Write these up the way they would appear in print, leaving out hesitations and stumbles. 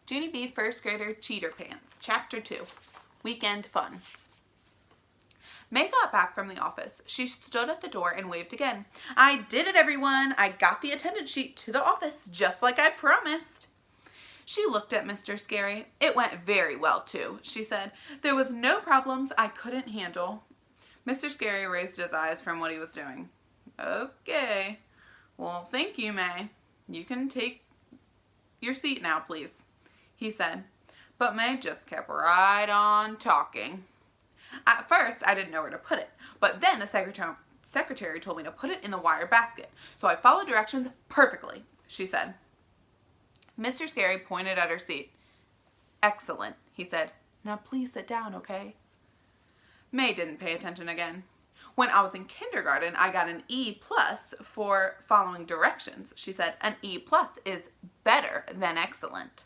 Junie B. First Grader Cheater Pants, Chapter 2, Weekend Fun. May got back from the office. She stood at the door and waved again. "I did it, everyone. I got the attendance sheet to the office, just like I promised." She looked at Mr. Scary. "It went very well, too," she said. "There was no problems I couldn't handle." Mr. Scary raised his eyes from what he was doing. "Okay. Well, thank you, May. You can take your seat now, please," he said. But May just kept right on talking. "At first, I didn't know where to put it, but then the secretary told me to put it in the wire basket, so I followed directions perfectly," she said. Mr. Scary pointed at her seat. "Excellent," he said. "Now please sit down, okay?" May didn't pay attention again. "When I was in kindergarten, I got an E+ for following directions," she said. "An E+ is better than excellent.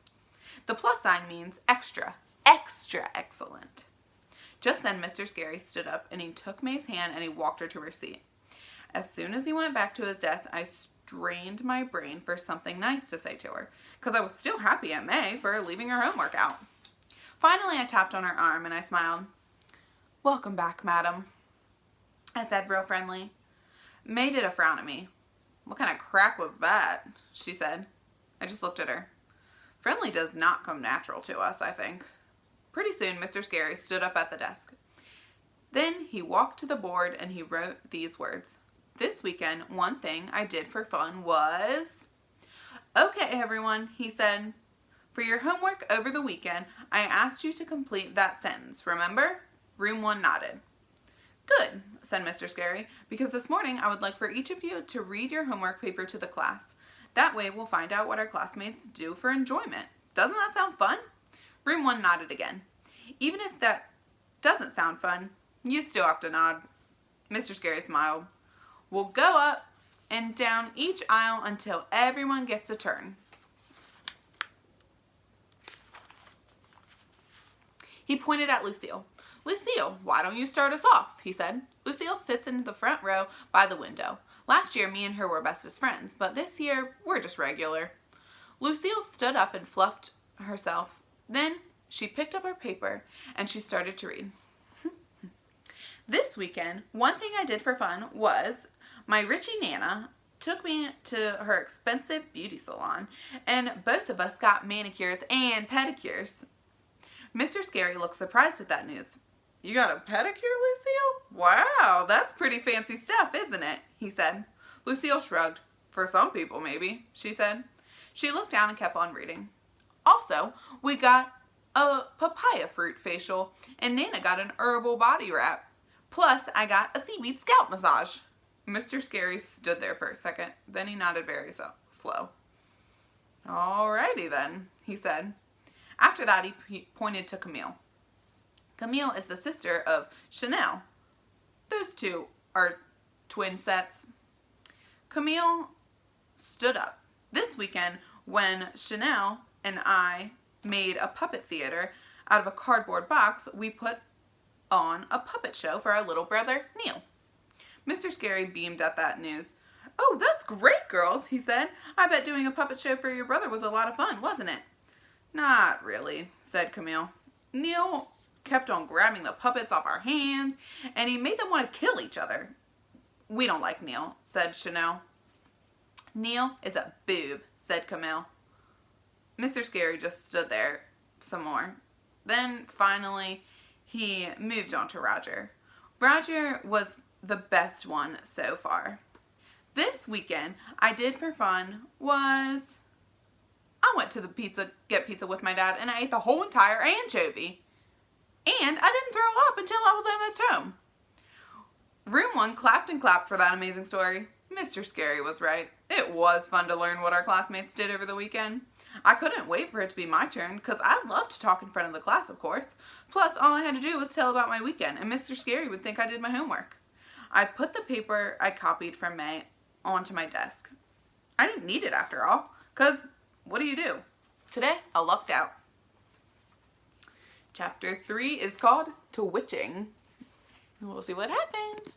The plus sign means extra, extra excellent." Just then, Mr. Scary stood up and he took May's hand and he walked her to her seat. As soon as he went back to his desk, I strained my brain for something nice to say to her, because I was still happy at May for leaving her homework out. Finally, I tapped on her arm and I smiled. "Welcome back, madam," I said real friendly. May did a frown at me. "What kind of crack was that?" she said. I just looked at her. Friendly does not come natural to us, I think. Pretty soon, Mr. Scary stood up at the desk. Then he walked to the board and he wrote these words. "This weekend, one thing I did for fun was..." "Okay, everyone," he said. "For your homework over the weekend, I asked you to complete that sentence, remember?" Room 1 nodded. "Good," said Mr. Scary, "because this morning I would like for each of you to read your homework paper to the class. That way we'll find out what our classmates do for enjoyment. Doesn't that sound fun?" Room 1 nodded again. "Even if that doesn't sound fun, you still have to nod." Mr. Scary smiled. "We'll go up and down each aisle until everyone gets a turn." He pointed at Lucille. "Lucille, why don't you start us off?" he said. "Lucille sits in the front row by the window. Last year, me and her were bestest friends, but this year, we're just regular." Lucille stood up and fluffed herself. Then she picked up her paper and she started to read. "This weekend, one thing I did for fun was my Richie Nana took me to her expensive beauty salon, and both of us got manicures and pedicures." Mr. Scary looked surprised at that news. "You got a pedicure, Lucille? Wow, that's pretty fancy stuff, isn't it?" he said. Lucille shrugged. "For some people, maybe," she said. She looked down and kept on reading. "Also, we got a papaya fruit facial, and Nana got an herbal body wrap. Plus, I got a seaweed scalp massage." Mr. Scary stood there for a second. Then he nodded very slow. "Alrighty then," he said. After that, he pointed to Camille. Camille is the sister of Chanel. Those two are twin sets. Camille stood up. "This weekend, when Chanel and I made a puppet theater out of a cardboard box, we put on a puppet show for our little brother, Neil." Mr. Scary beamed at that news. "Oh, that's great, girls," he said. "I bet doing a puppet show for your brother was a lot of fun, wasn't it?" "Not really," said Camille. "Neil kept on grabbing the puppets off our hands, and he made them want to kill each other." "We don't like Neil," said Chanel. "Neil is a boob," said Camille. Mr. Scary just stood there some more. Then, finally, he moved on to Roger. Roger was the best one so far. "This weekend, I did for fun was... I went to get pizza with my dad, and I ate the whole entire anchovy. And I didn't throw up until I was almost home." Room 1 clapped and clapped for that amazing story. Mr. Scary was right. It was fun to learn what our classmates did over the weekend. I couldn't wait for it to be my turn, because I love to talk in front of the class, of course. Plus, all I had to do was tell about my weekend, and Mr. Scary would think I did my homework. I put the paper I copied from May onto my desk. I didn't need it after all, because what do? Today, I lucked out. Chapter 3 is called Twitching. We'll see what happens.